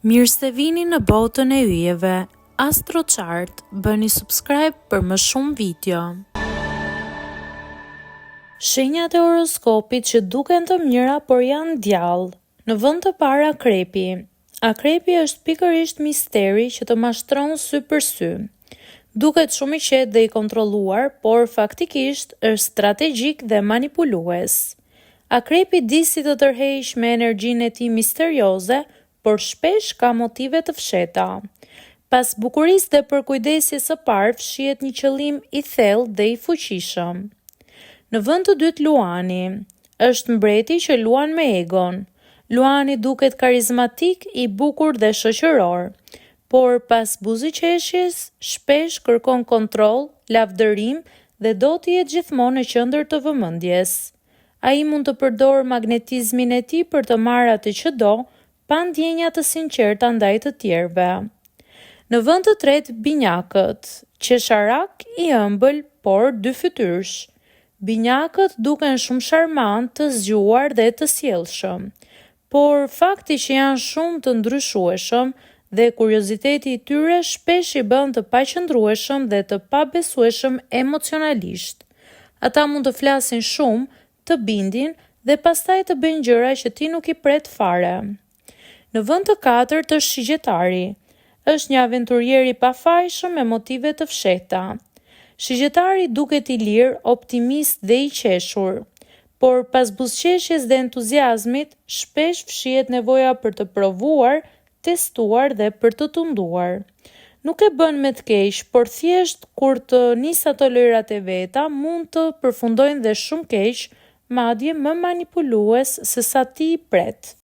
Mirë se vini në botën e yjeve. AstroChart, bëni subscribe për më shumë video. Shenjat e horoskopit që duken të mira por janë djallë. Në vend të parë Akrepi. Akrepi është pikërisht misteri që të mashtron sy për sy. Duket shumë i qetë dhe i kontrolluar, por faktikisht është strategjik dhe manipulues. Akrepi di si të tërheqë me energjinë e tij misterioze, por shpesh ka motive të fsheta. Pas bukurisë dhe përkujdesjes së parë fshihet një qëllim i thellë dhe i fuqishëm. Në vend të dytë Luani. Është mbreti që luan me egon. Luani duket karizmatik, i bukur dhe shoqëror, por pas buzëqeshjes shpesh kërkon kontroll, lavdërim dhe do të jetë gjithmonë në qendër të vëmendjes. Ai mund të përdorë magnetizmin e tij për të marrë atë që do, pa ndjenja të sinqerta ndaj të tjerëve. Në vend të tretë Binjakët, qesharak i ëmbël, por dy fytyrsh. Binjakët duken shumë sharmant, të zgjuar dhe të sjellshëm, por fakti që janë shumë të ndryshueshëm dhe kurioziteti i tyre shpesh i bën të paqëndrueshëm dhe të pabesueshëm emocionalisht. Ata mund të flasin shumë, të bindin dhe pastaj të bëjnë gjëra që ti nuk i pret fare. Në vend të katërt është Shigjetari. Është një aventurier i pafajshëm me motive të fshehta. Shigjetari duket i lirë, optimist dhe i qeshur, por pas buzëqeshjes dhe entuziazmit, shpesh fshihet nevoja për të provuar, testuar dhe për të tunduar. Nuk e bën me të keq, por thjesht kur të nis ato lojrat e veta, mund të përfundojnë dhe shumë keq, madje më manipulues se sa ti i pret.